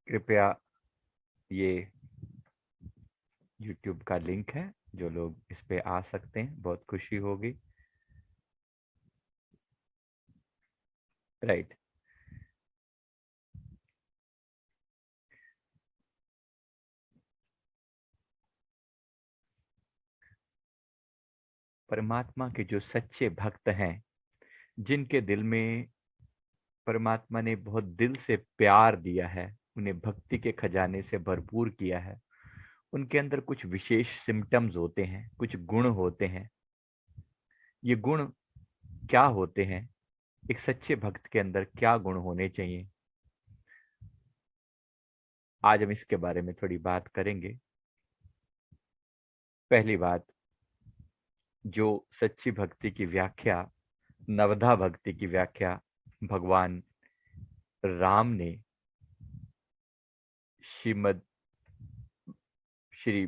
कृपया ये YouTube का लिंक है, जो लोग इस पे आ सकते हैं बहुत खुशी होगी। राइट। परमात्मा के जो सच्चे भक्त हैं, जिनके दिल में परमात्मा ने बहुत दिल से प्यार दिया है, उन्हें भक्ति के खजाने से भरपूर किया है, उनके अंदर कुछ विशेष सिम्टम्स होते हैं, कुछ गुण होते हैं। ये गुण क्या होते हैं? एक सच्चे भक्त के अंदर क्या गुण होने चाहिए? आज हम इसके बारे में थोड़ी बात करेंगे। पहली बात, जो सच्ची भक्ति की व्याख्या, नवधा भक्ति की व्याख्या भगवान राम ने श्रीमद श्री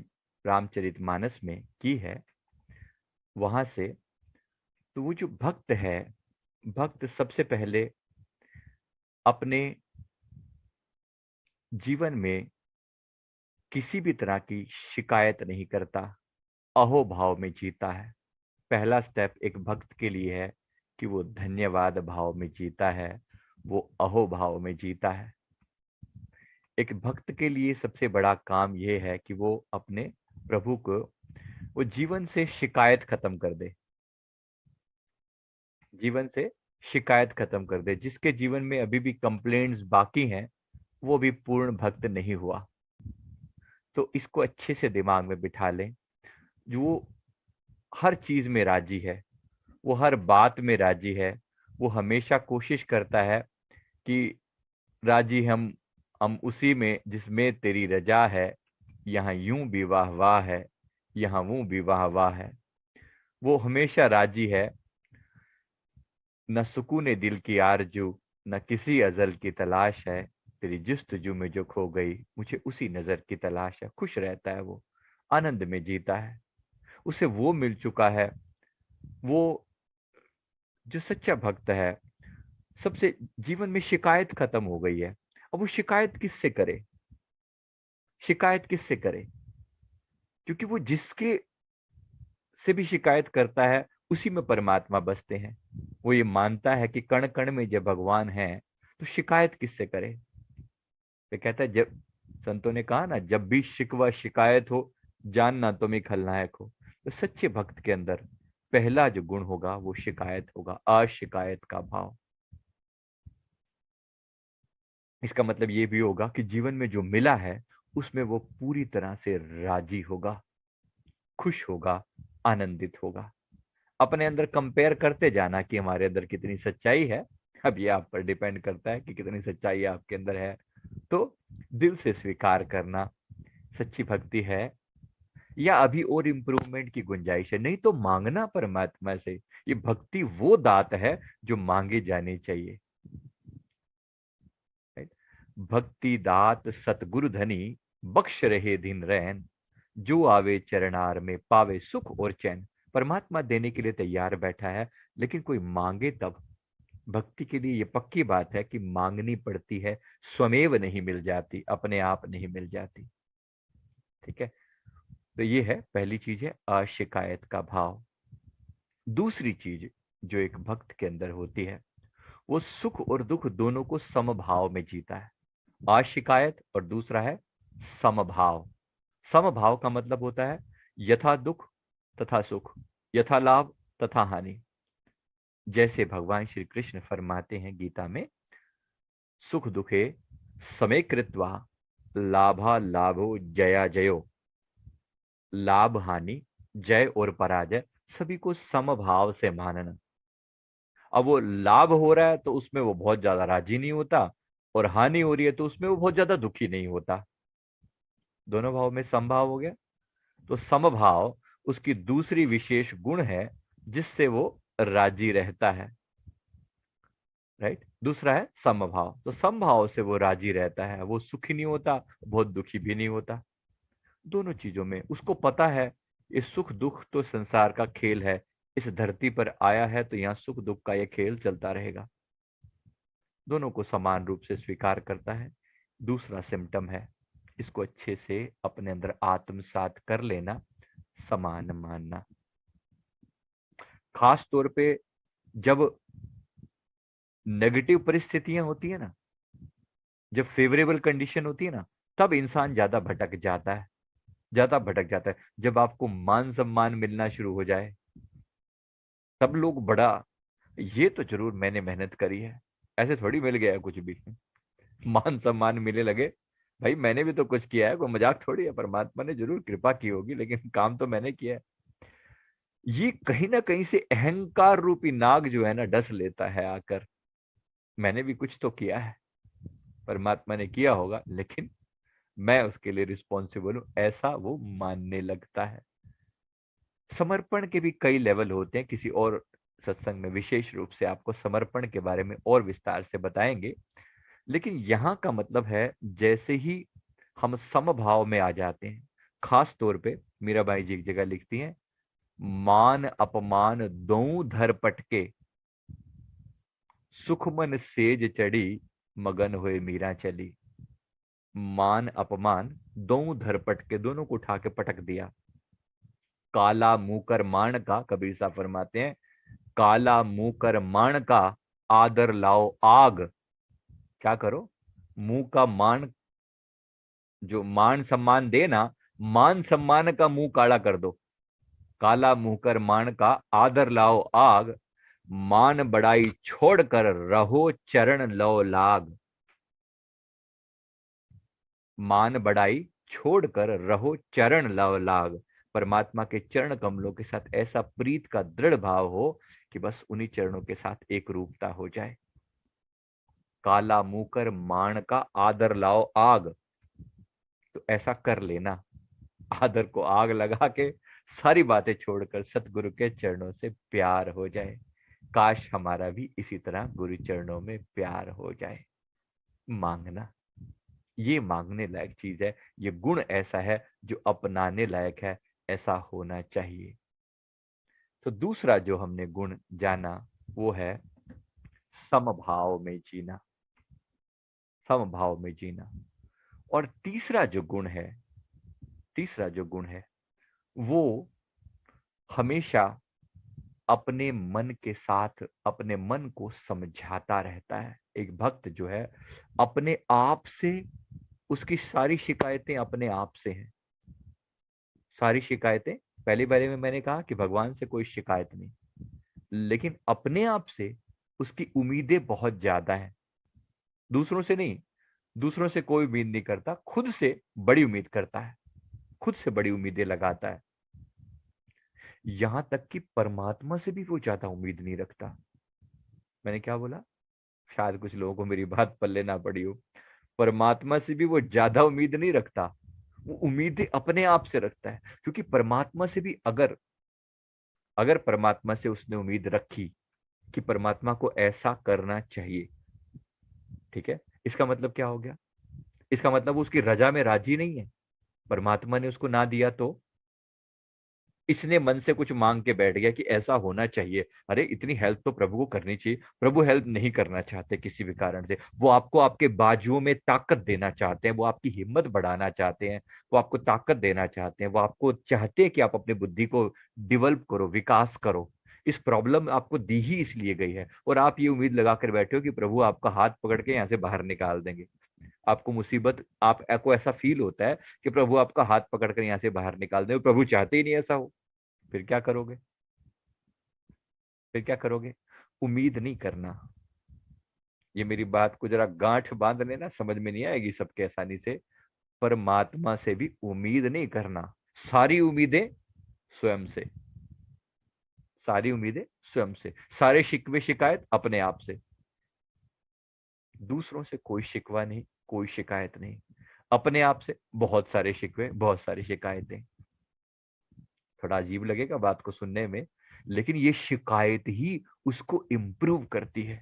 रामचरितमानस में की है, वहां से, तो वो जो भक्त है, भक्त सबसे पहले अपने जीवन में किसी भी तरह की शिकायत नहीं करता, अहोभाव में जीता है। पहला स्टेप एक भक्त के लिए है कि वो धन्यवाद भाव में जीता है, वो अहोभाव में जीता है। एक भक्त के लिए सबसे बड़ा काम यह है कि वो अपने प्रभु को, वो जीवन से शिकायत खत्म कर दे, जीवन से शिकायत खत्म कर दे। जिसके जीवन में अभी भी कंप्लेंट्स बाकी हैं, वो भी पूर्ण भक्त नहीं हुआ। तो इसको अच्छे से दिमाग में बिठा लें। जो वो हर चीज में राजी है, वो हर बात में राजी है, वो हमेशा कोशिश करता है कि राजी हम उसी में जिसमें तेरी रजा है, यहाँ यूं भी वाह वाह है, यहाँ वो भी वाह वाह है। वो हमेशा राजी है, न सुकून दिल की आरजू, न किसी अजल की तलाश है, तेरी जुस्तजू में जो खो गई, मुझे उसी नजर की तलाश है। खुश रहता है वो, आनंद में जीता है, उसे वो मिल चुका है। वो जो सच्चा भक्त है, सबसे जीवन में शिकायत खत्म हो गई है। अब वो शिकायत किससे करे? शिकायत किससे करे? क्योंकि वो जिसके से भी शिकायत करता है, उसी में परमात्मा बसते हैं। वो ये मानता है कि कण कण में जब भगवान है, तो शिकायत किससे करे? ये कहता है, जब संतों ने कहा ना, जब भी शिकवा शिकायत हो, जानना तुम ही खलनायक हो। तो सच्चे भक्त के अंदर पहला जो गुण होगा वो शिकायत होगा, अशिकायत का भाव। इसका मतलब ये भी होगा कि जीवन में जो मिला है, उसमें वो पूरी तरह से राजी होगा, खुश होगा, आनंदित होगा। अपने अंदर कंपेयर करते जाना कि हमारे अंदर कितनी सच्चाई है। अब ये आप पर डिपेंड करता है कि कितनी सच्चाई आपके अंदर है। तो दिल से स्वीकार करना सच्ची भक्ति है, या अभी और इम्प्रूवमेंट की गुंजाइश है। नहीं तो मांगना परमात्मा से। ये भक्ति वो दात है जो मांगी जानी चाहिए। राइट? भक्ति दात सतगुरु धनी, बख्श रहे दिन रैन, जो आवे चरणार में पावे सुख और चैन। परमात्मा देने के लिए तैयार बैठा है, लेकिन कोई मांगे तब। भक्ति के लिए ये पक्की बात है कि मांगनी पड़ती है, स्वमेव नहीं मिल जाती, अपने आप नहीं मिल जाती। ठीक है? तो ये है, पहली चीज है अशिकायत का भाव। दूसरी चीज जो एक भक्त के अंदर होती है, वो सुख और दुख दोनों को समभाव में जीता है। अशिकायत, और दूसरा है समभाव। समभाव का मतलब होता है यथा दुख तथा सुख, यथा लाभ तथा हानि। जैसे भगवान श्री कृष्ण फरमाते हैं गीता में, सुख दुखे समे कृत्वा, लाभा लाभो जया जयो। लाभ हानि, जय और पराजय, सभी को समभाव से मानना। अब वो लाभ हो रहा है तो उसमें वो बहुत ज्यादा राजी नहीं होता, और हानि हो रही है तो उसमें वो बहुत ज्यादा दुखी नहीं होता। दोनों भाव में समभाव हो गया। तो समभाव उसकी दूसरी विशेष गुण है, जिससे वो राजी रहता है। राइट? दूसरा है समभाव। तो समभाव से वो राजी रहता है, वो सुखी नहीं होता, बहुत दुखी भी नहीं होता। दोनों चीजों में उसको पता है, ये सुख दुख तो संसार का खेल है। इस धरती पर आया है तो यहाँ सुख दुख का ये खेल चलता रहेगा। दोनों को समान रूप से स्वीकार करता है। दूसरा सिम्टम है, इसको अच्छे से अपने अंदर आत्मसात कर लेना, समान मानना। खास तौर पे जब नेगेटिव परिस्थितियां होती है ना, जब फेवरेबल कंडीशन होती है ना, तब इंसान ज्यादा भटक जाता है, ज्यादा भटक जाता है। जब आपको मान सम्मान मिलना शुरू हो जाए, सब लोग बड़ा, ये तो जरूर मैंने मेहनत करी है, ऐसे थोड़ी मिल गया कुछ भी। मान सम्मान मिलने लगे, भाई मैंने भी तो कुछ किया है, कोई मजाक थोड़ी है, परमात्मा ने जरूर कृपा की होगी, लेकिन काम तो मैंने किया है। ये कहीं ना कहीं से अहंकार रूपी नाग जो है ना, डस लेता है आकर, मैंने भी कुछ तो किया है, परमात्मा ने किया होगा, लेकिन मैं उसके लिए रिस्पॉन्सिबल हूं, ऐसा वो मानने लगता है। समर्पण के भी कई लेवल होते हैं, किसी और सत्संग में विशेष रूप से आपको समर्पण के बारे में और विस्तार से बताएंगे। लेकिन यहां का मतलब है, जैसे ही हम समभाव में आ जाते हैं, खास तौर पे मीराबाई जी एक जगह लिखती हैं, मान अपमान दोऊ धर पटके, सुखमन सेज चढ़ी, मगन हुए मीरा चली। मान अपमान दोऊ धर पटके, दोनों को उठा के पटक दिया। काला मुकर मान का, कबीर साहब फरमाते हैं, काला मुंह कर मान का, आदर लाओ आग। क्या करो, मुंह का मान, जो मान सम्मान देना, मान सम्मान का मुंह काला कर दो। काला मुंह कर मान का, आदर लाओ आग, मान बड़ाई छोड़कर रहो चरण लो लाग। मान बढ़ाई छोड़कर रहो चरण लव लाग। परमात्मा के चरण कमलों के साथ ऐसा प्रीत का दृढ़ भाव हो कि बस उन्हीं चरणों के साथ एक रूपता हो जाए। काला मुकर मान का, आदर लाओ आग, तो ऐसा कर लेना, आदर को आग लगा के सारी बातें छोड़कर सतगुरु के चरणों से प्यार हो जाए। काश हमारा भी इसी तरह गुरु चरणों में प्यार हो जाए। मांगना, ये मांगने लायक चीज है, ये गुण ऐसा है जो अपनाने लायक है, ऐसा होना चाहिए। तो दूसरा जो हमने गुण जाना वो है समभाव में जीना, समभाव में जीना। और तीसरा जो गुण है, तीसरा जो गुण है वो हमेशा अपने मन के साथ अपने मन को समझाता रहता है। एक भक्त जो है, अपने आप से, उसकी सारी शिकायतें अपने आप से हैं, सारी शिकायतें। पहली बारे में मैंने कहा कि भगवान से कोई शिकायत नहीं, लेकिन अपने आप से उसकी उम्मीदें बहुत ज्यादा हैं। दूसरों से नहीं, दूसरों से कोई उम्मीद नहीं करता, खुद से बड़ी उम्मीद करता है, खुद से बड़ी उम्मीदें लगाता है। यहां तक कि परमात्मा से भी वो ज्यादा उम्मीद नहीं रखता। मैंने क्या बोला, शायद कुछ लोगों को मेरी बात पल्ले ना पड़ी हो। परमात्मा से भी वो ज्यादा उम्मीद नहीं रखता, वो उम्मीदें अपने आप से रखता है। क्योंकि परमात्मा से भी अगर अगर परमात्मा से उसने उम्मीद रखी कि परमात्मा को ऐसा करना चाहिए, ठीक है, इसका मतलब क्या हो गया, इसका मतलब वो उसकी रजा में राजी नहीं है। परमात्मा ने उसको ना दिया तो इसने मन से कुछ मांग के बैठ गया कि ऐसा होना चाहिए। अरे इतनी हेल्प तो प्रभु को करनी चाहिए। प्रभु हेल्प नहीं करना चाहते किसी भी कारण से, वो आपको आपके बाजुओं में ताकत देना चाहते हैं, वो आपकी हिम्मत बढ़ाना चाहते हैं, वो आपको ताकत देना चाहते हैं, वो आपको चाहते हैं कि आप अपनी बुद्धि को डेवलप करो, विकास करो। इस प्रॉब्लम आपको दी ही इसलिए गई है, और आप ये उम्मीद लगाकर बैठे हो कि प्रभु आपका हाथ पकड़ के यहाँ से बाहर निकाल देंगे। आपको मुसीबत, आपको ऐसा फील होता है कि प्रभु आपका हाथ पकड़कर यहाँ से बाहर निकाल दें, प्रभु चाहते ही नहीं ऐसा हो। फिर क्या करोगे, फिर क्या करोगे, उम्मीद नहीं करना। ये मेरी बात को जरा गांठ बांध लेना, समझ में नहीं आएगी सबके आसानी से। परमात्मा से भी उम्मीद नहीं करना, सारी उम्मीदें स्वयं से, सारी उम्मीदें स्वयं से, सारे शिकवे शिकायत अपने आप से। दूसरों से कोई शिकवा नहीं, कोई शिकायत नहीं, अपने आप से बहुत सारे शिकवे, बहुत सारी शिकायतें। थोड़ा अजीब लगेगा बात को सुनने में, लेकिन ये शिकायत ही उसको इंप्रूव करती है,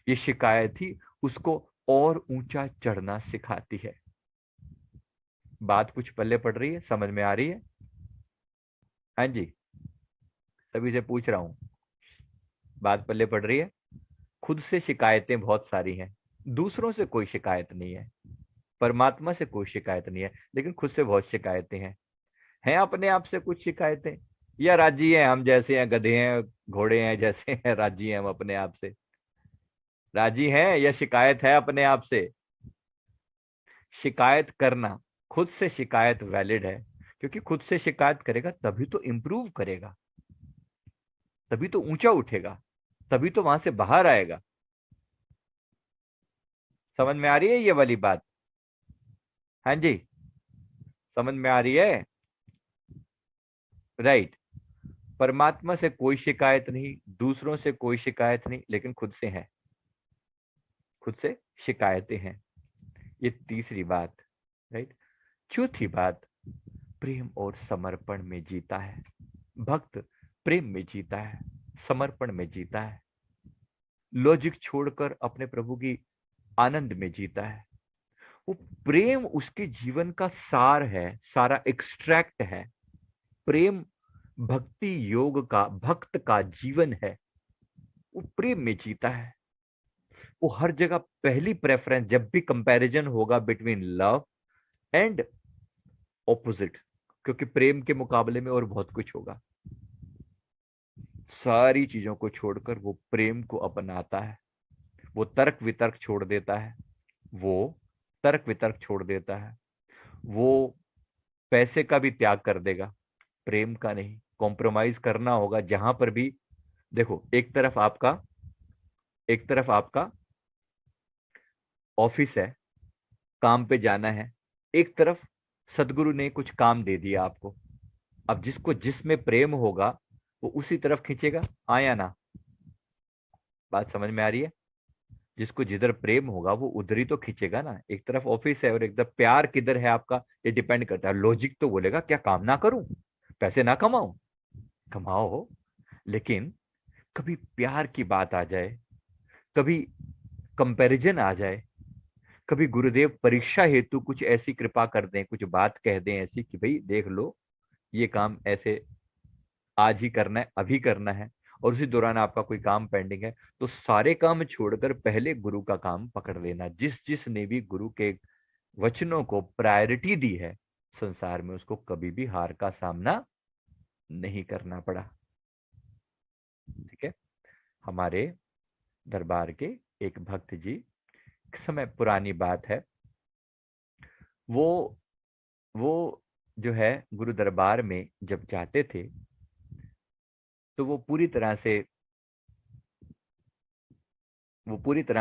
ये शिकायत ही उसको और ऊंचा चढ़ना सिखाती है। बात कुछ पल्ले पड़ रही है, समझ में आ रही है? हाँ जी, सभी से पूछ रहा हूं, बात पल्ले पड़ रही है? खुद से शिकायतें बहुत सारी हैं, दूसरों से कोई शिकायत नहीं है। परमात्मा से कोई शिकायत नहीं है, लेकिन खुद से बहुत शिकायतें हैं अपने आप से कुछ शिकायतें, या राजी हैं हम जैसे हैं, गधे हैं घोड़े हैं जैसे हैं, राजी हैं हम अपने आप से? राजी हैं या शिकायत है अपने आप से? शिकायत करना, खुद से शिकायत वैलिड है, क्योंकि खुद से शिकायत करेगा तभी तो इंप्रूव करेगा, तभी तो ऊंचा उठेगा, तभी तो वहां से बाहर आएगा। समझ में आ रही है ये वाली बात? हाँ जी, समझ में आ रही है? राइट। परमात्मा से कोई शिकायत नहीं, दूसरों से कोई शिकायत नहीं, लेकिन खुद से है, खुद से शिकायतें हैं। ये तीसरी बात। राइट। चौथी बात, प्रेम और समर्पण में जीता है भक्त। प्रेम में जीता है, समर्पण में जीता है, लॉजिक छोड़कर अपने प्रभु की आनंद में जीता है। वो प्रेम उसके जीवन का सार है, सारा एक्सट्रैक्ट है। प्रेम भक्ति योग का, भक्त का जीवन है। वो प्रेम में जीता है। वो हर जगह पहली प्रेफरेंस, जब भी कंपैरिजन होगा बिटवीन लव एंड ऑपोजिट, क्योंकि प्रेम के मुकाबले में और बहुत कुछ होगा, सारी चीजों को छोड़कर वो प्रेम को अपनाता है। वो तर्क वितर्क छोड़ देता है, वो तर्क वितर्क छोड़ देता है, वो पैसे का भी त्याग कर देगा, प्रेम का नहीं। कॉम्प्रोमाइज करना होगा जहां पर भी। देखो, एक तरफ आपका ऑफिस है, काम पे जाना है, एक तरफ सदगुरु ने कुछ काम दे दिया आपको। अब जिसको जिसमें प्रेम होगा वो उसी तरफ खींचेगा, आया ना? बात समझ में आ रही है? जिसको जिधर प्रेम होगा वो उधर ही तो खींचेगा ना। एक तरफ ऑफिस है और एक तरफ प्यार किधर है आपका, ये डिपेंड करता है। लॉजिक तो बोलेगा क्या काम ना करूं, पैसे ना कमाऊं? कमाओ, लेकिन कभी प्यार की बात आ जाए, कभी कंपैरिजन आ जाए, कभी गुरुदेव परीक्षा हेतु कुछ ऐसी कृपा कर दें, कुछ बात कह दें ऐसी कि भाई देख लो, ये काम ऐसे आज ही करना है, अभी करना है, और उसी दौरान आपका कोई काम पेंडिंग है, तो सारे काम छोड़कर पहले गुरु का काम पकड़ लेना। जिस जिसने भी गुरु के वचनों को प्रायोरिटी दी है संसार में, उसको कभी भी हार का सामना नहीं करना पड़ा। ठीक है। हमारे दरबार के एक भक्त जी, एक समय पुरानी बात है, वो वो जो है गुरु दरबार में जब जाते थे तो वो पूरी तरह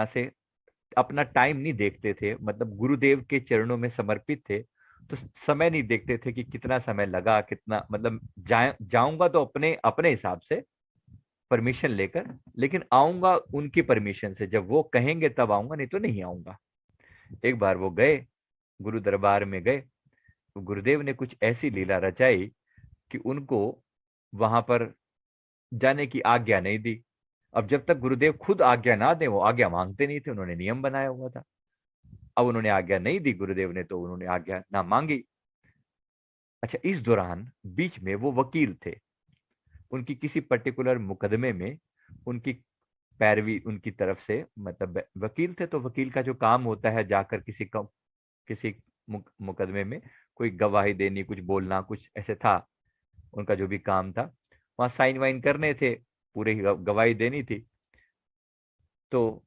से अपना टाइम नहीं देखते थे, मतलब गुरुदेव के चरणों में समर्पित थे, तो समय नहीं देखते थे कि कितना समय लगा, कितना मतलब जाऊंगा तो अपने अपने हिसाब से परमिशन लेकर, लेकिन आऊंगा उनकी परमिशन से, जब वो कहेंगे तब आऊंगा, नहीं तो नहीं आऊंगा। एक बार वो गए, गुरु दरबार में गए, तो गुरुदेव ने कुछ ऐसी लीला रचाई कि उनको वहां पर जाने की आज्ञा नहीं दी। अब जब तक गुरुदेव खुद आज्ञा ना दे, वो आज्ञा मांगते नहीं थे, उन्होंने नियम बनाया हुआ था। अब उन्होंने आज्ञा नहीं दी गुरुदेव ने, तो उन्होंने आज्ञा ना मांगी। अच्छा, इस दौरान बीच में वो वकील थे, उनकी किसी पर्टिकुलर मुकदमे में उनकी पैरवी उनकी तरफ से, मतलब वकील थे तो वकील का जो काम होता है जाकर किसी मुकदमे में कोई गवाही देनी, कुछ बोलना, कुछ ऐसे था उनका जो भी काम था, वहां साइन वाइन करने थे, पूरे ही गवाही देनी थी। तो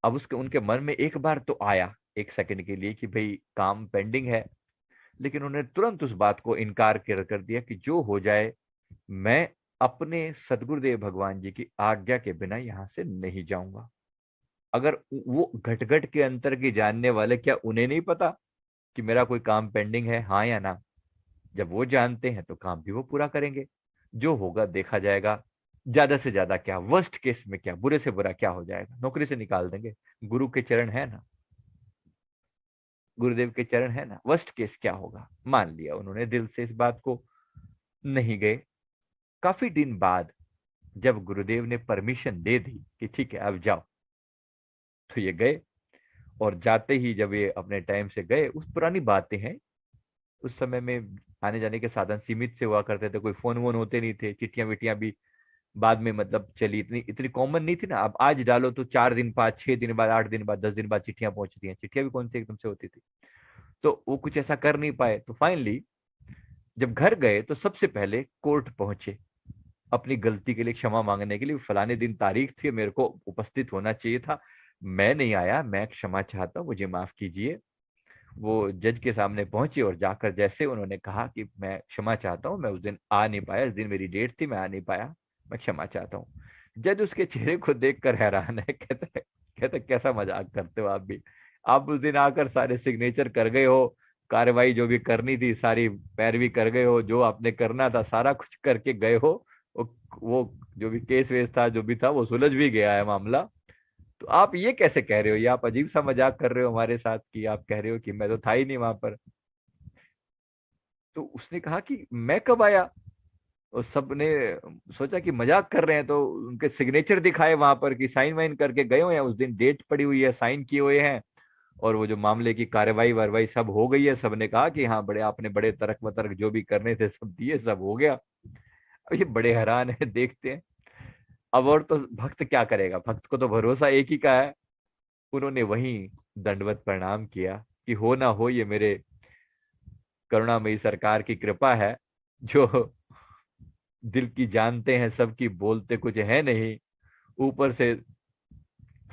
अब उसके उनके मन में एक बार तो आया, एक सेकंड के लिए, कि भाई काम पेंडिंग है, लेकिन उन्होंने तुरंत उस बात को इनकार कर दिया कि जो हो जाए, मैं अपने सदगुरुदेव भगवान जी की आज्ञा के बिना यहां से नहीं जाऊंगा। अगर वो घट घट के अंतर की जानने वाले, क्या उन्हें नहीं पता कि मेरा कोई काम पेंडिंग है, हाँ या ना? जब वो जानते हैं तो काम भी वो पूरा करेंगे, जो होगा देखा जाएगा। ज्यादा से ज्यादा क्या, वर्स्ट केस में क्या, बुरे से बुरा क्या हो जाएगा, नौकरी से निकाल देंगे। गुरु के चरण है ना, गुरुदेव के चरण है ना, वर्स्ट केस क्या होगा, मान लिया उन्होंने दिल से इस बात को, नहीं गए। काफी दिन बाद जब गुरुदेव ने परमिशन दे दी कि ठीक है अब जाओ, तो ये गए। और जाते ही जब ये अपने टाइम से गए, उस पुरानी बातें हैं, उस समय में आने जाने के साधन सीमित से हुआ करते थे, कोई फोन वोन होते नहीं थे, चिट्ठियां विट्ठियां भी बाद में मतलब चली, इतनी इतनी कॉमन नहीं थी ना। अब आज डालो तो 4 दिन बाद, 6 दिन बाद, 8 दिन बाद, 10 दिन बाद चिट्ठियां पहुंचती हैं, चिट्ठियां भी कौन सी एकदम से होती थी। तो वो कुछ ऐसा कर नहीं पाए। तो फाइनली जब घर गए तो सबसे पहले कोर्ट पहुंचे अपनी गलती के लिए क्षमा मांगने के लिए। फलाने दिन तारीख थी, मेरे को उपस्थित होना चाहिए था, मैं नहीं आया, मैं क्षमा चाहता हूँ, मुझे माफ कीजिए। वो जज के सामने पहुंचे और जाकर जैसे उन्होंने कहा कि मैं क्षमा चाहता हूँ, मैं उस दिन आ नहीं पाया, इस दिन मेरी डेट थी, मैं आ नहीं पाया, मैं क्षमा चाहता हूँ। जज उसके चेहरे को देखकर हैरान है, कहते कैसा मजाक करते हो आप भी। आप उस दिन आकर सारे सिग्नेचर कर गए हो, कार्रवाई जो भी करनी थी सारी पैरवी कर गए हो, जो आपने करना था सारा कुछ करके गए हो। वो जो भी केस वेस था जो भी था वो सुलझ भी गया है मामला। तो आप ये कैसे कह रहे हो, ये आप अजीब सा मजाक कर रहे हो हमारे साथ कि आप कह रहे हो कि मैं तो था ही नहीं वहां पर। तो उसने कहा कि मैं कब आया। और सबने सोचा कि मजाक कर रहे हैं, तो उनके सिग्नेचर दिखाए वहां पर कि साइन वाइन करके गए हुए हैं, उस दिन डेट पड़ी हुई है, साइन किए हुए हैं, और वो जो मामले की कार्रवाई वारवाई सब हो गई है। सबने कहा कि हाँ बड़े आपने बड़े तर्क वतर्क जो भी करने थे सब दिए, सब हो गया। अब ये बड़े हैरान है, देखते हैं। अब और तो भक्त क्या करेगा, भक्त को तो भरोसा एक ही का है। उन्होंने वहीं दंडवत प्रणाम किया कि हो ना हो, ये मेरे करुणामयी सरकार की कृपा है, जो दिल की जानते हैं सबकी, बोलते कुछ है नहीं, ऊपर से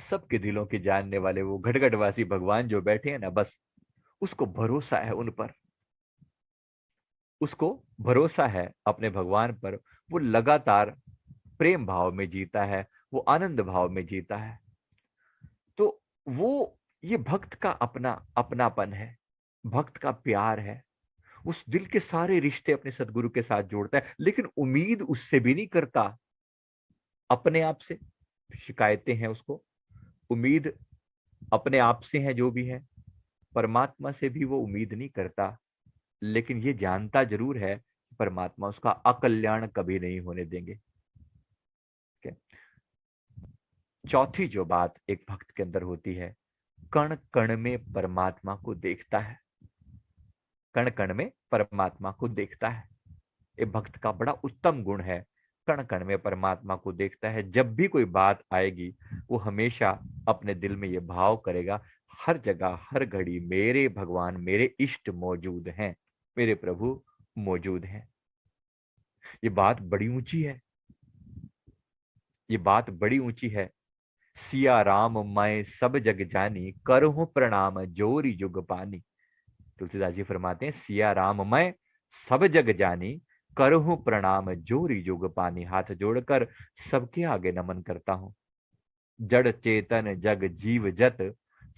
सबके दिलों की जानने वाले वो घटघटवासी भगवान जो बैठे हैं ना, बस उसको भरोसा है उन पर, उसको भरोसा है अपने भगवान पर। वो लगातार प्रेम भाव में जीता है, वो आनंद भाव में जीता है। तो वो ये भक्त का अपना अपनापन है, भक्त का प्यार है। उस दिल के सारे रिश्ते अपने सदगुरु के साथ जोड़ता है, लेकिन उम्मीद उससे भी नहीं करता अपने आप से। शिकायतें हैं उसको, उम्मीद अपने आप से है जो भी है, परमात्मा से भी वो उम्मीद नहीं करता। लेकिन ये जानता जरूर है कि परमात्मा उसका अकल्याण कभी नहीं होने देंगे। ठीक है? चौथी जो बात एक भक्त के अंदर होती है, कण कण में परमात्मा को देखता है। कण कण में परमात्मा को देखता है, ये भक्त का बड़ा उत्तम गुण है। कण कण में परमात्मा को देखता है, जब भी कोई बात आएगी वो हमेशा अपने दिल में ये भाव करेगा, हर जगह हर घड़ी मेरे भगवान मेरे इष्ट मौजूद हैं, मेरे प्रभु मौजूद हैं। ये बात बड़ी ऊंची है, ये बात बड़ी ऊंची है। सिया राम मैं सब जग जानी, करहूं प्रणाम जोरी जुग पानी। तुलसीदास जी फरमाते हैं, सिया राम मैं सब जग जानी, करहूं प्रणाम जोरी जुग पानी। हाथ जोड़कर सबके आगे नमन करता हूं। जड़ चेतन जग जीव जत,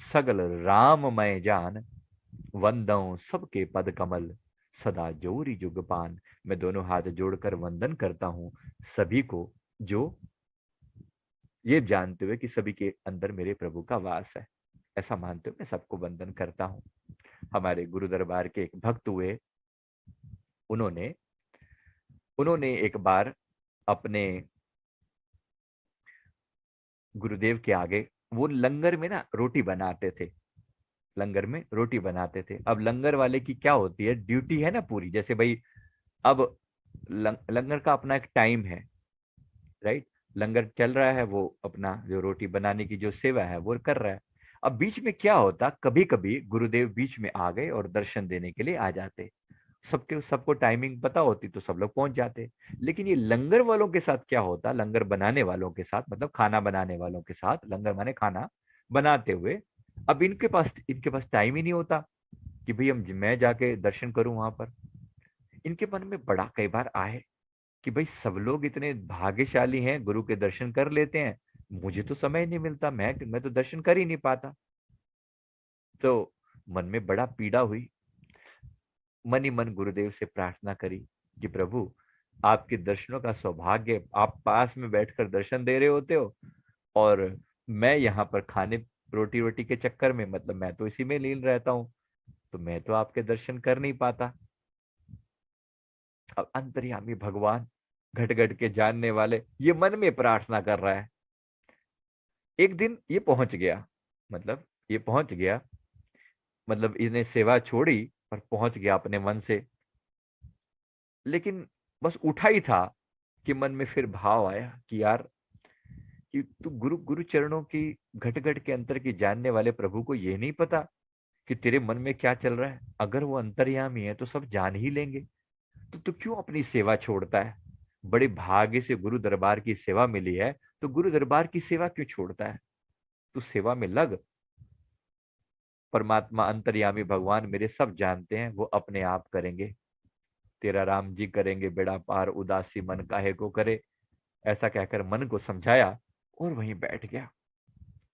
सगल राम मैं जान, वंदऊ सबके पद कमल, सदा जोरी जुग पान। मैं दोनों हाथ जोड़कर वंदन करता हूं सभी को, जो ये जानते हुए कि सभी के अंदर मेरे प्रभु का वास है, ऐसा मानते हुए मैं सबको वंदन करता हूं। हमारे गुरु दरबार के एक भक्त हुए, उन्होंने उन्होंने एक बार अपने गुरुदेव के आगे, वो लंगर में ना रोटी बनाते थे, लंगर में रोटी बनाते थे। अब लंगर वाले की क्या होती है, ड्यूटी है ना पूरी, जैसे भाई अब लंगर का अपना एक टाइम है, राइट। लंगर चल रहा है, वो अपना जो रोटी बनाने की जो सेवा है वो कर रहा है। अब बीच में क्या होता, कभी कभी गुरुदेव बीच में आ गए और दर्शन देने के लिए आ जाते। सबके सबको टाइमिंग पता होती तो सब लोग पहुंच जाते। लेकिन ये लंगर वालों के साथ क्या होता, लंगर बनाने वालों के साथ, मतलब खाना बनाने वालों के साथ, लंगर माने खाना बनाते हुए, अब इनके पास टाइम ही नहीं होता कि भाई हम मैं जाके दर्शन करूं वहां पर। इनके मन में बड़ा कई बार आए कि भाई सब लोग इतने भाग्यशाली हैं, गुरु के दर्शन कर लेते हैं, मुझे तो समय नहीं मिलता, मैं तो दर्शन कर ही नहीं पाता। तो मन में बड़ा पीड़ा हुई, मन ही मन गुरुदेव से प्रार्थना करी कि प्रभु आपके दर्शनों का सौभाग्य, आप पास में बैठकर दर्शन दे रहे होते हो, और मैं यहाँ पर खाने रोटी रोटी के चक्कर में, मतलब मैं तो इसी में लीन रहता हूँ, तो मैं तो आपके दर्शन कर नहीं पाता। अब अंतर्यामी भगवान, घट घट के जानने वाले, ये मन में प्रार्थना कर रहा है। एक दिन ये पहुंच गया, मतलब ये पहुंच गया, मतलब इसने सेवा छोड़ी और पहुंच गया अपने मन से। लेकिन बस उठा ही था कि मन में फिर भाव आया कि यार, कि तू गुरु गुरु चरणों की घट घट के अंतर की जानने वाले प्रभु को ये नहीं पता कि तेरे मन में क्या चल रहा है। अगर वो अंतर्यामी है तो सब जान ही लेंगे। तो तू क्यों अपनी सेवा छोड़ता है? बड़े भाग्य से गुरु दरबार की सेवा मिली है, तो गुरु दरबार की सेवा क्यों छोड़ता है? तू सेवा में लग। परमात्मा अंतर्यामी भगवान मेरे सब जानते हैं, वो अपने आप करेंगे। तेरा राम जी करेंगे बेड़ा पार, उदासी मन काहे को करे। ऐसा कहकर मन को समझाया और वहीं बैठ गया।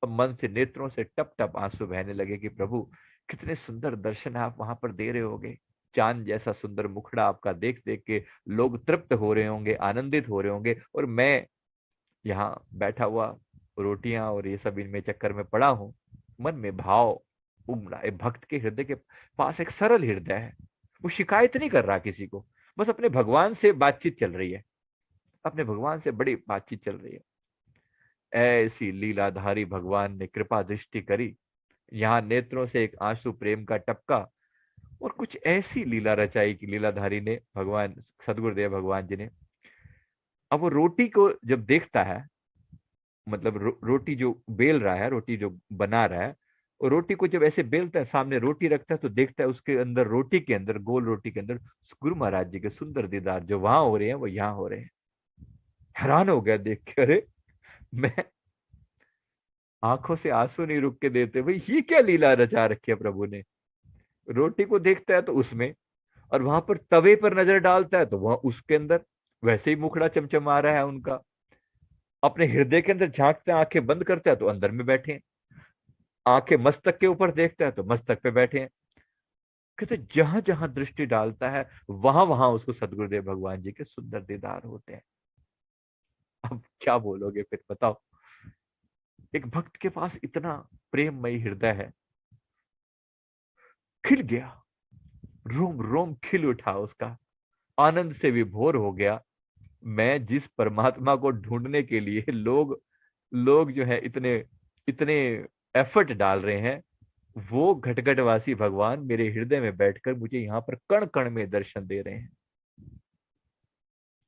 अब मन से नेत्रों से टप टप आंसू बहने लगे कि प्रभु, कितने सुंदर दर्शन आप वहां पर दे रहे होगे। चांद जैसा सुंदर मुखड़ा आपका देख देख के लोग तृप्त हो रहे होंगे, आनंदित हो रहे होंगे, और मैं यहाँ बैठा हुआ रोटियां और ये सब इनमें चक्कर में पड़ा हूं। मन में भाव उमड़ा। एक भक्त के हृदय के पास एक सरल हृदय है। वो शिकायत नहीं कर रहा किसी को, बस अपने भगवान से बातचीत चल रही है। अपने भगवान से बड़ी बातचीत चल रही है। ऐसी लीलाधारी भगवान ने कृपा दृष्टि करी। यहाँ नेत्रों से एक आंसू प्रेम का टपका, और कुछ ऐसी लीला रचाई कि लीलाधारी ने, भगवान सदगुरुदेव भगवान जी ने। अब वो रोटी को जब देखता है, मतलब रोटी जो बेल रहा है, रोटी जो बना रहा है, और रोटी को जब ऐसे बेलता है, सामने रोटी रखता है, तो देखता है उसके अंदर, रोटी के अंदर, गोल रोटी के अंदर गुरु महाराज जी के सुंदर दीदार जो वहां हो रहे हैं वो यहाँ हो रहे हैं। हैरान हो गया देख के। अरे, मैं आंखों से आंसू नहीं रुक के देते, भाई ये क्या लीला रचा रखी है प्रभु ने। रोटी को देखता है तो उसमें, और वहां पर तवे पर नजर डालता है तो वहां उसके अंदर वैसे ही मुखड़ा चमचमा रहा है उनका। अपने हृदय के अंदर झांकते हैं, आंखें बंद करते हैं तो अंदर में बैठे हैं। आंखें मस्तक के ऊपर देखते हैं तो मस्तक पे बैठे हैं। कहते जहां जहां दृष्टि डालता है वहां वहां उसको सदगुरुदेव भगवान जी के सुंदर दीदार होते हैं। अब क्या बोलोगे फिर, बताओ। एक भक्त के पास इतना प्रेममयी हृदय है, खिल गया, रोम रोम खिल उठा उसका, आनंद से विभोर हो गया। मैं जिस परमात्मा को ढूंढने के लिए लोग लोग जो है इतने इतने एफर्ट डाल रहे हैं, वो घटघटवासी भगवान मेरे हृदय में बैठकर मुझे यहाँ पर कण कण में दर्शन दे रहे हैं।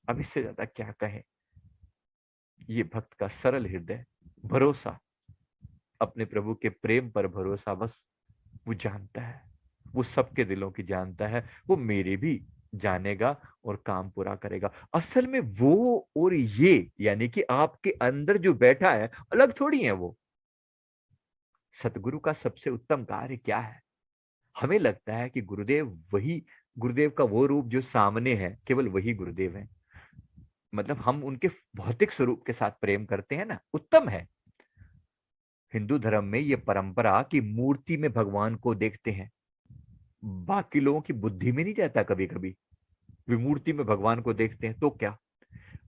अब इससे ज्यादा क्या कहें। ये भक्त का सरल हृदय, भरोसा, अपने प्रभु के प्रेम पर भरोसा, बस वो जानता है, वो सबके दिलों की जानता है, वो मेरे भी जानेगा और काम पूरा करेगा। असल में वो और ये, यानी कि आपके अंदर जो बैठा है अलग थोड़ी है वो। सतगुरु का सबसे उत्तम कार्य क्या है? हमें लगता है कि गुरुदेव वही, गुरुदेव का वो रूप जो सामने है केवल वही गुरुदेव है। मतलब हम उनके भौतिक स्वरूप के साथ प्रेम करते हैं ना, उत्तम है। हिंदू धर्म में ये परंपरा कि मूर्ति में भगवान को देखते हैं, बाकी लोगों की बुद्धि में नहीं जाता। कभी कभी विमूर्ति में भगवान को देखते हैं तो क्या।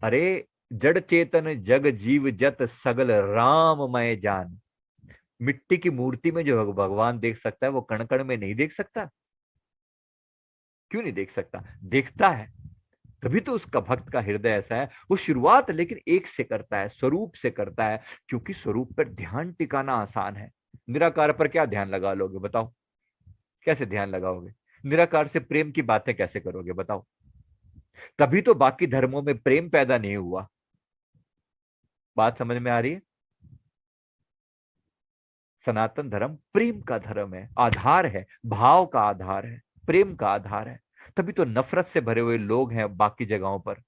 अरे, जड़ चेतन जग जीव जत सगल राममय जान। मिट्टी की मूर्ति में जो भगवान देख सकता है वो कण कण में नहीं देख सकता? क्यों नहीं देख सकता? देखता है। तभी तो उसका भक्त का हृदय ऐसा है। वो शुरुआत लेकिन एक से करता है, स्वरूप से करता है, क्योंकि स्वरूप पर ध्यान टिकाना आसान है। निराकार पर क्या ध्यान लगा लोगे बताओ? कैसे ध्यान लगाओगे? निराकार से प्रेम की बातें कैसे करोगे बताओ? तभी तो बाकी धर्मों में प्रेम पैदा नहीं हुआ। बात समझ में आ रही है? सनातन धर्म प्रेम का धर्म है, आधार है, भाव का आधार है, प्रेम का आधार है। तभी तो नफरत से भरे हुए लोग हैं बाकी जगहों पर।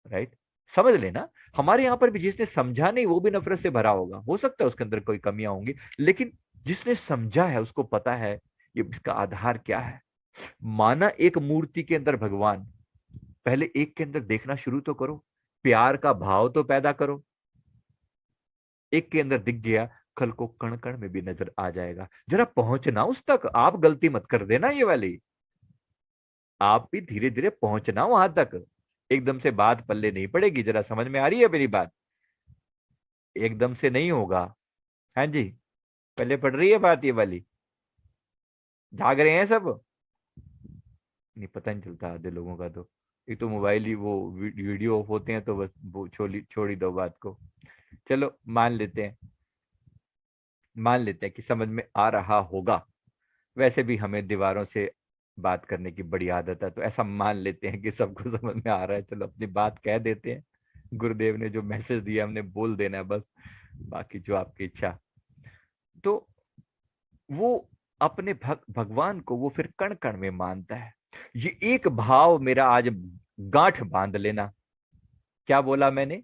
राइट? समझ लेना, हमारे यहां पर भी जिसने समझा नहीं वो भी नफरत से भरा होगा। हो सकता है उसके अंदर कोई कमियां होंगी, लेकिन जिसने समझा है उसको पता है ये इसका आधार क्या है। माना एक मूर्ति के अंदर भगवान, पहले एक के अंदर देखना शुरू तो करो, प्यार का भाव तो पैदा करो। एक के अंदर दिख गया, कल को कण कण में भी नजर आ जाएगा। जरा पहुंचना उस तक, आप गलती मत कर देना ये वाली। आप भी धीरे धीरे पहुंचना वहां तक। एकदम से बात पल्ले नहीं पड़ेगी। जरा समझ में आ रही है मेरी बात? एकदम से नहीं होगा। हाँ जी, पहले पड़ रही है बात ये वाली। जाग रहे हैं सब? नहीं, पता नहीं चलता आधे लोगों का तो। एक तो मोबाइल ही वो वीडियो ऑफ होते हैं तो बस वो छोड़ ही दो बात को। चलो मान लेते हैं कि समझ में आ रहा होगा। वैसे भी हमें दीवारों से बात करने की बड़ी आदत है, तो ऐसा मान लेते हैं कि सबको समझ में आ रहा है। चलो अपनी बात कह देते हैं। गुरुदेव ने जो मैसेज दिया हमने बोल देना है बस, बाकी जो आपकी इच्छा। तो वो अपने भगवान को वो फिर कण कण में मानता है। ये एक भाव मेरा आज गांठ बांध लेना। क्या बोला मैंने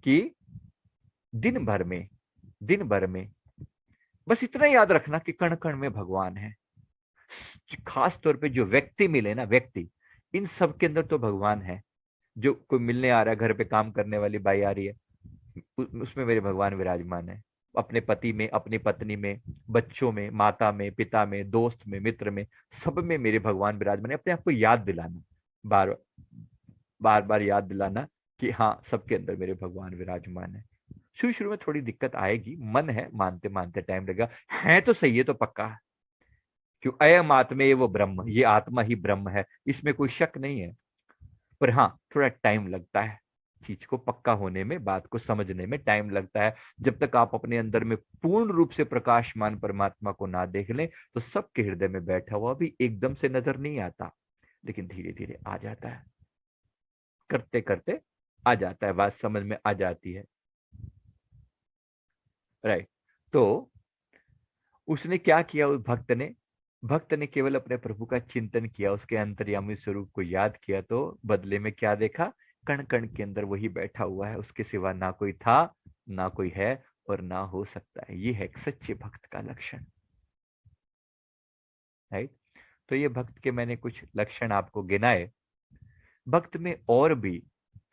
कि दिन भर में बस इतना याद रखना कि कण कण में भगवान है। खास तौर पे जो व्यक्ति मिले ना, व्यक्ति, इन सब के अंदर तो भगवान है। जो कोई मिलने आ रहा है, घर पे काम करने वाली बाई आ रही है, उसमें मेरे भगवान विराजमान है। अपने पति में, अपनी पत्नी में, बच्चों में, माता में, पिता में, दोस्त में, मित्र में, सब में मेरे भगवान विराजमान है। अपने आप को याद दिलाना, बार बार बार याद दिलाना कि हाँ, सबके अंदर मेरे भगवान विराजमान है। शुरू शुरू में थोड़ी दिक्कत आएगी, मन है, मानते मानते टाइम लगेगा। है तो सही है, तो पक्का है। क्यों? अयम आत्मे वो ब्रह्म, ये आत्मा ही ब्रह्म है, इसमें कोई शक नहीं है। पर हाँ, थोड़ा टाइम लगता है चीज को पक्का होने में, बात को समझने में टाइम लगता है। जब तक आप अपने अंदर में पूर्ण रूप से प्रकाशमान परमात्मा को ना देख लें, तो सबके हृदय में बैठा हुआ भी एकदम से नजर नहीं आता, लेकिन धीरे धीरे आ जाता है। करते करते आ जाता है, बात समझ में आ जाती है। राइट। तो उसने क्या किया? उस भक्त ने केवल अपने प्रभु का चिंतन किया, उसके अंतर्यामी स्वरूप को याद किया, तो बदले में क्या देखा? कण कण के अंदर वही बैठा हुआ है, उसके सिवा ना कोई था, ना कोई है, और ना हो सकता है। ये है एक सच्चे भक्त का लक्षण। राइट। तो ये भक्त के मैंने कुछ लक्षण आपको गिनाए। भक्त में और भी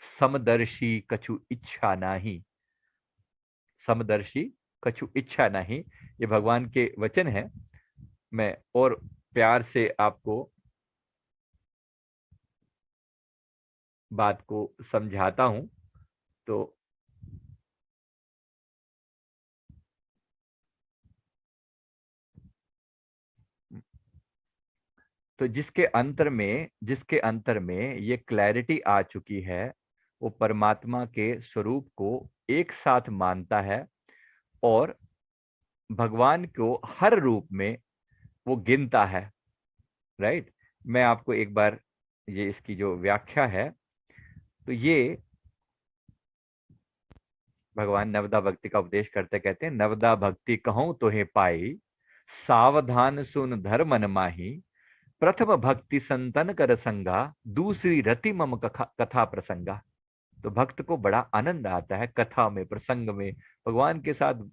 समदर्शी कछु इच्छा नाही, समदर्शी कछु इच्छा नहीं, ये भगवान के वचन है। मैं और प्यार से आपको बात को समझाता हूं। तो जिसके अंतर में ये क्लैरिटी आ चुकी है, वो परमात्मा के स्वरूप को एक साथ मानता है, और भगवान को हर रूप में वो गिनता है। राइट। मैं आपको एक बार, ये इसकी जो व्याख्या है, तो ये भगवान नवदा भक्ति का उपदेश करते कहते हैं, नवदा भक्ति कहूं तो हे पाई, सावधान सुन धर्म मन माही, प्रथम भक्ति संतन कर संगा, दूसरी रति मम कथा प्रसंगा। तो भक्त को बड़ा आनंद आता है कथा में, प्रसंग में, भगवान के साथ।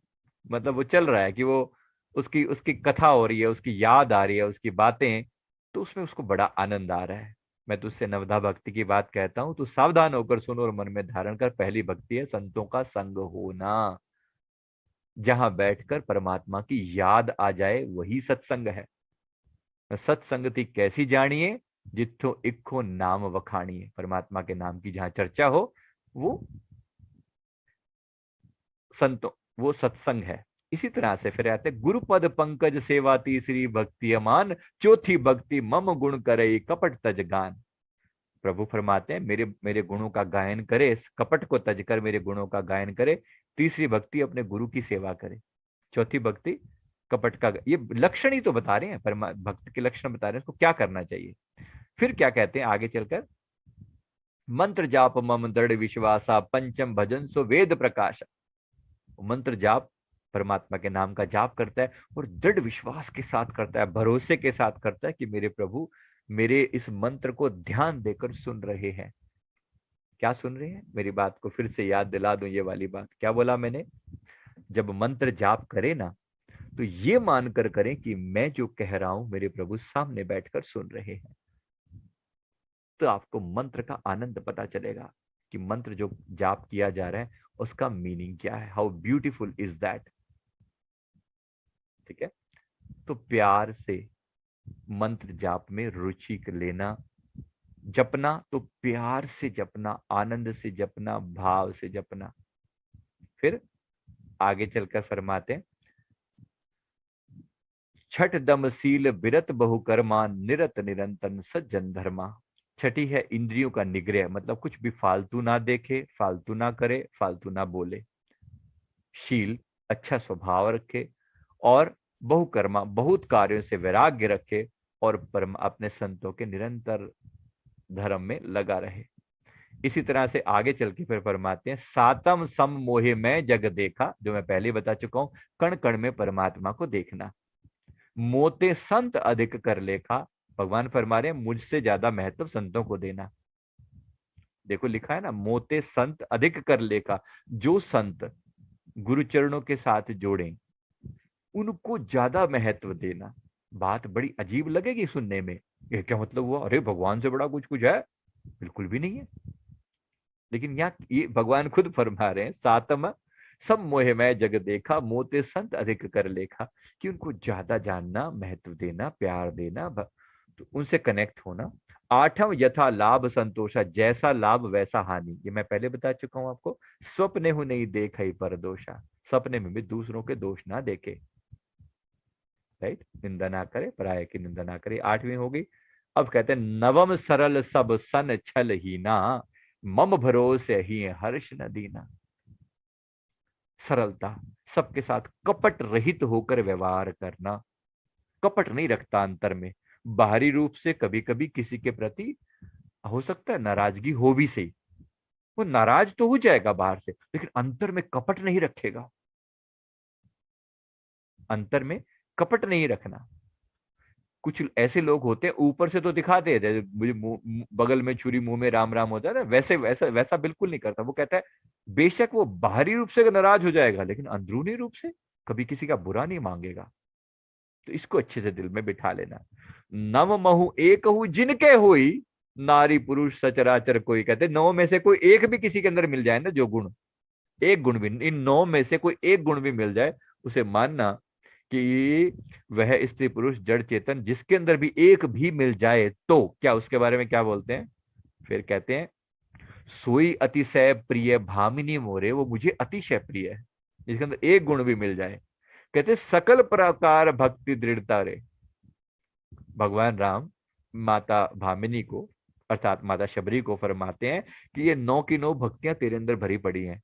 मतलब वो चल रहा है कि वो उसकी उसकी कथा हो रही है, उसकी याद आ रही है, उसकी बातें, तो उसमें उसको बड़ा आनंद आ रहा है। मैं तुझसे नवधा भक्ति की बात कहता हूं, तू सावधान होकर सुनो और मन में धारण कर। पहली भक्ति है संतों का संग होना, जहां बैठकर परमात्मा की याद आ जाए, वही सत्संग है। सत्संगति कैसी जानिए? जिथो इक्खो नाम वखाणिए, परमात्मा के नाम की जहां चर्चा हो, वो संतो वो सत्संग है। इसी तरह से फिर आते, गुरुपद पंकज सेवा तीसरी भक्ति अमान, चौथी भक्ति मम गुण करे कपट तज गान। प्रभु फरमाते हैं, मेरे मेरे गुणों का गायन करे, कपट को तज कर मेरे गुणों का गायन करे। तीसरी भक्ति अपने गुरु की सेवा करे। चौथी भक्ति कपट का, ये लक्षण ही तो बता रहे हैं, परमा भक्त के लक्षण बता रहे हैं, उसको क्या करना चाहिए। फिर क्या कहते हैं आगे चलकर, मंत्र जाप मम दृढ़ विश्वासा, पंचम भजन सो वेद प्रकाश। मंत्र जाप, परमात्मा के नाम का जाप करता है, और दृढ़ विश्वास के साथ करता है, भरोसे के साथ करता है कि मेरे प्रभु मेरे इस मंत्र को ध्यान देकर सुन रहे हैं। क्या सुन रहे हैं? मेरी बात को फिर से याद दिला दूं, ये वाली बात क्या बोला मैंने? जब मंत्र जाप करें ना, तो ये मानकर करें कि मैं जो कह रहा हूं मेरे प्रभु सामने बैठकर सुन रहे हैं। तो आपको मंत्र का आनंद पता चलेगा कि मंत्र जो जाप किया जा रहा है, उसका मीनिंग क्या है, हाउ ब्यूटीफुल इज दैट। ठीक है। तो प्यार से मंत्र जाप में रुचि लेना, जपना तो प्यार से जपना, आनंद से जपना, भाव से जपना। फिर आगे चलकर फरमाते हैं, छठ दम सील बिरत बहुकर्मा, निरत निरंतन सज्जन धर्मा। छठी है इंद्रियों का निग्रह, मतलब कुछ भी फालतू ना देखे, फालतू ना करे, फालतू ना बोले। शील, अच्छा स्वभाव रखे, और बहुकर्मा, बहुत कार्यों से वैराग्य रखे, और परम अपने संतों के निरंतर धर्म में लगा रहे। इसी तरह से आगे चल के फिर फरमाते हैं, सातम सम मोहे में जग देखा, जो मैं पहले बता चुका हूं, कण कण में परमात्मा को देखना। मोते संत अधिक कर लेखा। भगवान फरमा रहे हैं मुझसे ज्यादा महत्व संतों को देना। देखो लिखा है ना, मोते संत अधिक कर लेखा। जो संत गुरु चरणों के साथ जोड़े उनको ज्यादा महत्व देना। बात बड़ी अजीब लगेगी सुनने में, ये क्या मतलब हुआ, अरे भगवान से बड़ा कुछ कुछ है? बिल्कुल भी नहीं है। लेकिन यहाँ ये भगवान खुद फरमा रहे हैं, सातम सब मोह में जग देखा, मोते संत अधिक कर लेखा। कि उनको ज्यादा जानना, महत्व देना, प्यार देना, तो उनसे कनेक्ट होना। आठम यथा लाभ संतोषा, जैसा लाभ वैसा हानि। ये मैं पहले बता चुका हूं आपको। स्वप्ने हूं नहीं देख ही पर दोषा, सपने में भी दूसरों के दोष ना देखे। राइट, निंदा ना करे, पराये की निंदा ना करे। आठवीं होगी। अब कहते हैं नवम सरल सब सन छल ही ना, मम भरोसे ही हर्ष न दीना। सरलता, सबके साथ कपट रहित होकर व्यवहार करना। कपट नहीं रखता अंतर में। बाहरी रूप से कभी कभी किसी के प्रति हो सकता है नाराजगी हो भी सही, वो नाराज तो हो जाएगा बाहर से, लेकिन अंतर में कपट नहीं रखेगा। अंतर में कपट नहीं रखना। कुछ ऐसे लोग होते हैं ऊपर से तो दिखाते हैं, जैसे मुझे बगल में छुरी मुंह में राम राम होता है ना, वैसे वैसा वैसा बिल्कुल नहीं करता। वो कहता है बेशक वो बाहरी रूप से नाराज हो जाएगा, लेकिन अंदरूनी रूप से कभी किसी का बुरा नहीं मांगेगा। तो इसको अच्छे से दिल में बिठा लेना। नव महु एक हु जिनके हुई, नारी पुरुष सचराचर कोई। कहते नौ में से कोई एक भी किसी के अंदर मिल जाए ना, जो गुण, एक गुण भी, इन नौ में से कोई एक गुण भी मिल जाए, उसे मानना कि वह स्त्री पुरुष जड़ चेतन जिसके अंदर भी एक भी मिल जाए, तो क्या उसके बारे में क्या बोलते हैं? फिर कहते हैं सोई अतिशय प्रिय भामिनी मोरे, वो मुझे अतिशय प्रिय है जिसके अंदर एक गुण भी मिल जाए। कहते सकल प्रकार भक्ति दृढ़ता रे। भगवान राम माता भामिनी को अर्थात माता शबरी को फरमाते हैं कि ये नौ की नौ भक्तियां तेरे अंदर भरी पड़ी हैं,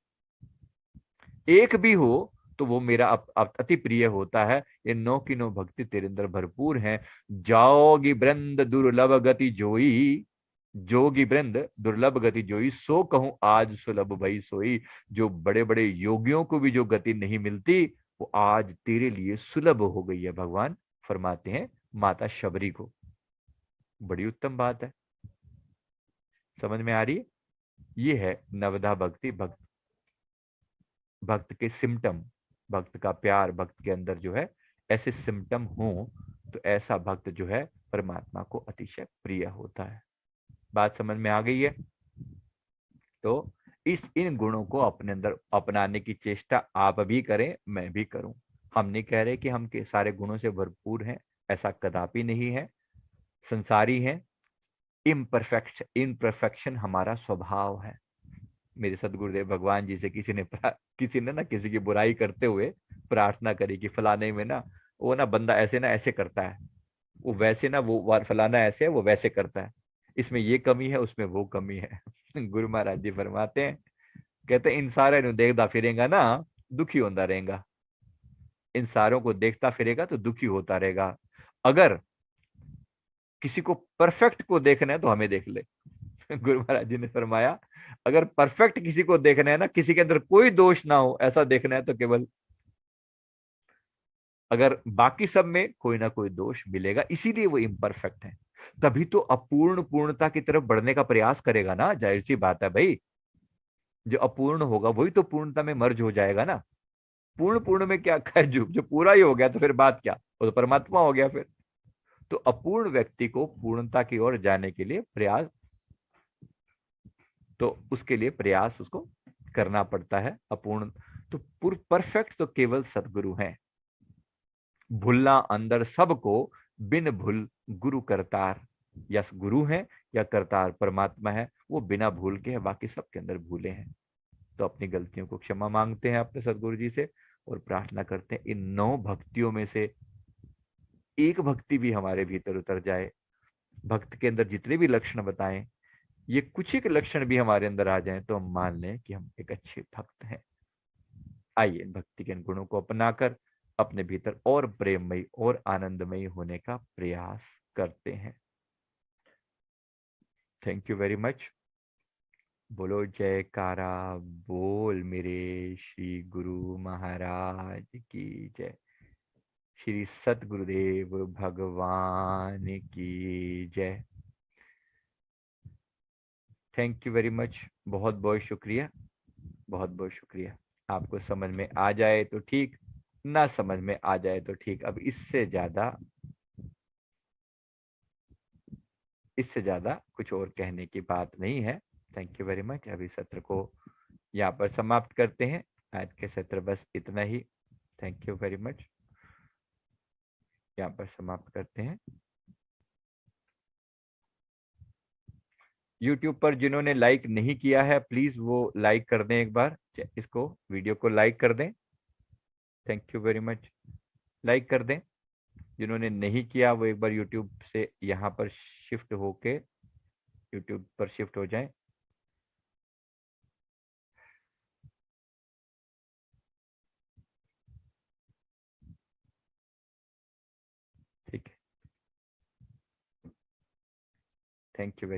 एक भी हो तो वो मेरा अति प्रिय होता है। ये नौ की नौ भक्ति तेरे अंदर भरपूर है। जाओगी वृंद दुर्लभ गति जोई, जोगी वृंद दुर्लभ गति जोई, सो कहूं आज सुलभ भई सोई। जो बड़े बड़े योगियों को भी जो गति नहीं मिलती, वो आज तेरे लिए सुलभ हो गई है। भगवान फरमाते हैं माता शबरी को। बड़ी उत्तम बात है, समझ में आ रही है? ये है नवधा भक्ति। भक्त के सिम्टम, भक्त का प्यार, भक्त के अंदर जो है ऐसे सिम्टम हो, तो ऐसा भक्त जो है परमात्मा को अतिशय प्रिय होता है। बात समझ में आ गई है? तो इस इन गुणों को अपने अंदर अपनाने की चेष्टा आप भी करें, मैं भी करूं। हम नहीं कह रहे कि हम के सारे गुणों से भरपूर हैं, ऐसा कदापि नहीं है। संसारी हैं, इम्परफेक्शन हमारा स्वभाव है। मेरे सदगुरुदेव भगवान जी से किसी ने ना किसी की बुराई करते हुए प्रार्थना करी कि फलाने में ना, वो ना बंदा ऐसे ना ऐसे करता है, वो वैसे ना वो फलाना ऐसे है, वो वैसे करता है, इसमें ये कमी है, उसमें वो कमी है। गुरु महाराज जी फरमाते हैं, कहते इन सारे नु देखता फिरेगा ना, दुखी होता रहेगा। इन सारों को देखता फिरेगा तो दुखी होता रहेगा। अगर किसी को परफेक्ट को देखना है तो हमें देख ले। गुरु महाराज जी ने फरमाया अगर परफेक्ट किसी को देखना है ना, किसी के अंदर कोई दोष ना हो ऐसा देखना है, तो केवल, अगर बाकी सब में कोई ना कोई दोष मिलेगा, इसीलिए वो इम्परफेक्ट है। तभी तो अपूर्ण पूर्णता की तरफ बढ़ने का प्रयास करेगा ना, जाहिर सी बात है भाई। जो अपूर्ण होगा वही तो पूर्णता में मर्ज हो जाएगा ना। पूर्ण पूर्ण में क्या खैर, जो पूरा ही हो गया तो फिर बात क्या, वो तो परमात्मा हो गया फिर। तो अपूर्ण व्यक्ति को पूर्णता की ओर जाने के लिए प्रयास, तो उसके लिए प्रयास उसको करना पड़ता है। अपूर्ण तो परफेक्ट तो केवल सदगुरु हैं। भूलना अंदर सबको, बिन भूल गुरु करतार। यस गुरु है या करतार परमात्मा है, वो बिना भूल के है, बाकी सबके अंदर भूले हैं। तो अपनी गलतियों को क्षमा मांगते हैं अपने सदगुरु जी से, और प्रार्थना करते हैं इन नौ भक्तियों में से एक भक्ति भी हमारे भीतर उतर जाए। भक्त के अंदर जितने भी लक्षण बताएं, ये कुछ एक लक्षण भी हमारे अंदर आ जाएं, तो हम मान लें कि हम एक अच्छे भक्त हैं। आइए भक्ति के इन गुणों को अपनाकर अपने भीतर और प्रेममयी और आनंदमयी होने का प्रयास करते हैं। Thank you very much. बोलो जयकारा, बोल मेरे श्री गुरु महाराज की जय। श्री सतगुरुदेव भगवान की जय। Thank you very much. बहुत बहुत शुक्रिया, बहुत बहुत शुक्रिया। आपको समझ में आ जाए तो ठीक, ना समझ में आ जाए तो ठीक। अब इससे ज्यादा कुछ और कहने की बात नहीं है। Thank you very much. अभी सत्र को यहाँ पर समाप्त करते हैं। आज के सत्र बस इतना ही। Thank you very much. यहाँ पर समाप्त करते हैं। YouTube पर जिन्होंने लाइक नहीं किया है, प्लीज वो लाइक कर दें, एक बार इसको, वीडियो को लाइक कर दें। Thank you very much. Like कर दें। जिन्होंने नहीं किया वो एक बार YouTube से यहाँ पर शिफ्ट होके YouTube पर शिफ्ट हो जाएं। ठीक है। Thank you very